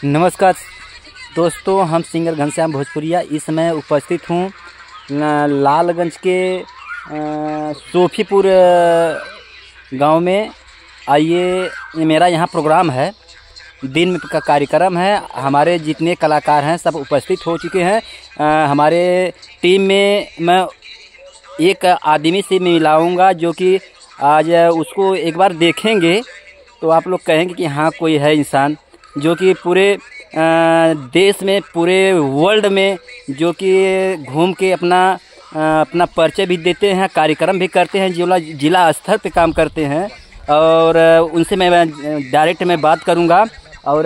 नमस्कार दोस्तों, हम सिंगर घनश्याम भोजपुरिया इस समय उपस्थित हूँ लालगंज के सोफीपुर गांव में। आइए, मेरा यहाँ प्रोग्राम है, दिन में का कार्यक्रम है। हमारे जितने कलाकार हैं सब उपस्थित हो चुके हैं। हमारे टीम में मैं एक आदमी से मिलाऊंगा जो कि आज उसको एक बार देखेंगे तो आप लोग कहेंगे कि हाँ, कोई है इंसान जो कि पूरे देश में, पूरे वर्ल्ड में जो कि घूम के अपना परिचय भी देते हैं, कार्यक्रम भी करते हैं, जिला स्तर पे काम करते हैं। और उनसे मैं डायरेक्ट बात करूंगा और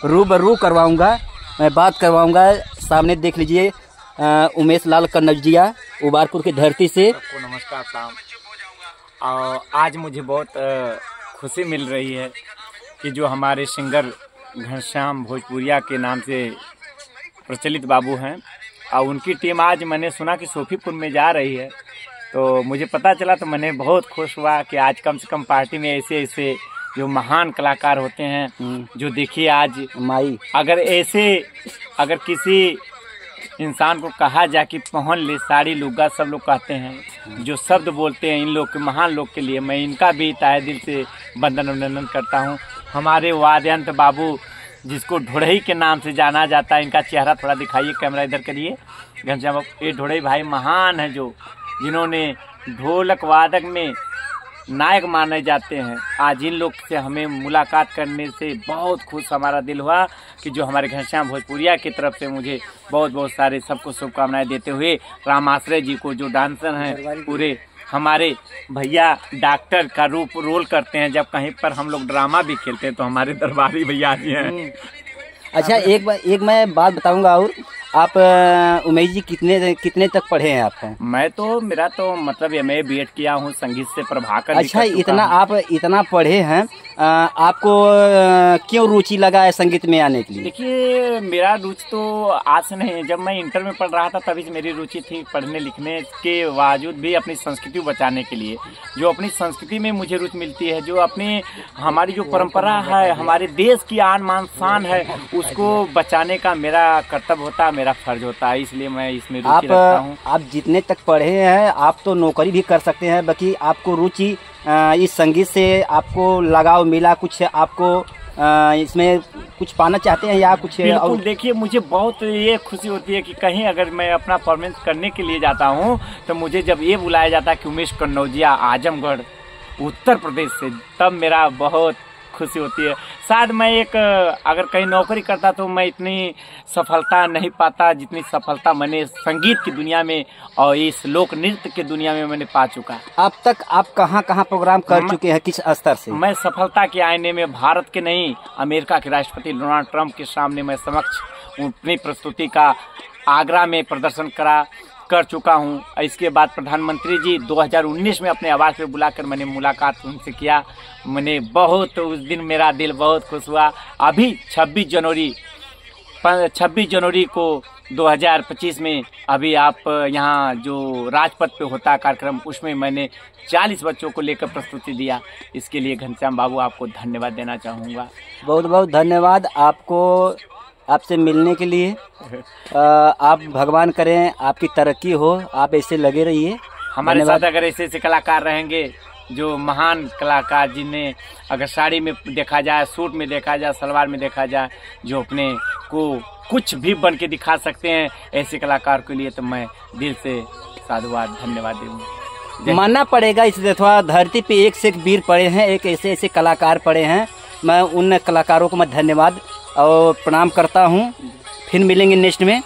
रूबरू करवाऊंगा, मैं बात करवाऊंगा। सामने देख लीजिए, उमेश लाल कन्नौजिया, उबारपुर की धरती से। सबको नमस्कार साहब। आज मुझे बहुत खुशी मिल रही है कि जो हमारे सिंगर घनश्याम भोजपुरिया के नाम से प्रचलित बाबू हैं और उनकी टीम आज मैंने सुना कि सोफीपुर में जा रही है, तो मुझे पता चला तो मैंने बहुत खुश हुआ कि आज कम से कम पार्टी में ऐसे ऐसे जो महान कलाकार होते हैं, जो देखिए आज अगर किसी इंसान को कहा जाए कि पहन ले साड़ी लुग्गा, सब लोग कहते हैं, जो शब्द बोलते हैं इन लोग के, महान लोग के लिए मैं इनका भी तहे दिल से वंदन अभिनंदन करता हूं। हमारे वाद्ययंत्र बाबू, जिसको ढोड़ई के नाम से जाना जाता है, इनका चेहरा थोड़ा दिखाइए, कैमरा इधर करिए। घनश्याम बाबू, ये ढोड़ई भाई महान है, जिन्होंने ढोलक वादक में नायक माने जाते हैं। आज इन लोग से हमें मुलाकात करने से बहुत खुश हमारा दिल हुआ कि जो हमारे घनश्याम भोजपुरिया की तरफ से मुझे बहुत बहुत सारे सबको शुभकामनाएं देते हुए, राम आश्रय जी को जो डांसर हैं, पूरे हमारे भैया डॉक्टर का रोल करते हैं, जब कहीं पर हम लोग ड्रामा भी खेलते हैं तो हमारे दरबारी भैया जी हैं। अच्छा, एक मैं बात बताऊंगा। और आप उमेश जी कितने तक पढ़े हैं आप? मेरा तो मतलब MA BEd किया हूँ, संगीत से प्रभाकर। अच्छा, आप इतना पढ़े हैं, आपको क्यों रुचि लगा है संगीत में आने के लिए? देखिए, मेरा रुचि तो आज से नहीं है, जब मैं इंटर में पढ़ रहा था तभी से मेरी रुचि थी पढ़ने लिखने के बावजूद भी अपनी संस्कृति बचाने के लिए। जो अपनी संस्कृति में मुझे रुचि मिलती है, जो हमारी जो परंपरा है, हमारे देश की आन मान शान है, उसको बचाने का मेरा कर्तव्य होता है, मेरा फर्ज होता है, इसलिए मैं इसमें रुचि रखता हूँ। आप जितने तक पढ़े हैं, आप तो नौकरी भी कर सकते हैं, बाकी आपको रुचि इस संगीत से आपको लगाव मिला, कुछ आपको इसमें कुछ पाना चाहते हैं या कुछ? बिल्कुल, देखिए, मुझे बहुत ये खुशी होती है कि कहीं अगर मैं अपना परफॉर्मेंस करने के लिए जाता हूँ तो मुझे जब ये बुलाया जाता है कि उमेश कन्नौजिया आजमगढ़ उत्तर प्रदेश से, तब मेरा बहुत खुशी होती है। शायद मैं अगर कहीं नौकरी करता तो मैं इतनी सफलता नहीं पाता जितनी सफलता मैंने संगीत की दुनिया में और इस लोक नृत्य की दुनिया में मैंने पा चुका। अब तक आप कहाँ प्रोग्राम कर चुके हैं, किस स्तर से? मैं सफलता के आईने में भारत के नहीं, अमेरिका के राष्ट्रपति डोनाल्ड ट्रंप के सामने मैं समक्ष अपनी प्रस्तुति का आगरा में प्रदर्शन कर चुका हूं। इसके बाद प्रधानमंत्री जी 2019 में अपने आवास पे बुलाकर मैंने मुलाकात उनसे किया। मैंने बहुत, उस दिन मेरा दिल बहुत खुश हुआ। अभी 26 जनवरी को 2025 में अभी आप यहाँ जो राजपथ पे होता कार्यक्रम, उसमें मैंने 40 बच्चों को लेकर प्रस्तुति दिया। इसके लिए घनश्याम बाबू आपको धन्यवाद देना चाहूँगा। बहुत बहुत धन्यवाद आपको, आपसे मिलने के लिए। आप भगवान करें आपकी तरक्की हो, आप ऐसे लगे रहिए हमारे साथ। अगर ऐसे ऐसे कलाकार रहेंगे, जो महान कलाकार, जिन्हें अगर साड़ी में देखा जाए, सूट में देखा जाए, सलवार में देखा जाए, जो अपने को कुछ भी बन के दिखा सकते हैं, ऐसे कलाकार के लिए तो मैं दिल से साधुवाद धन्यवाद दूंगा। मानना पड़ेगा, इसलिए थोड़ा धरती पे एक से एक वीर पड़े हैं, एक ऐसे ऐसे कलाकार पड़े हैं। मैं उन कलाकारों को मैं धन्यवाद और प्रणाम करता हूँ। फिर मिलेंगे नेक्स्ट में।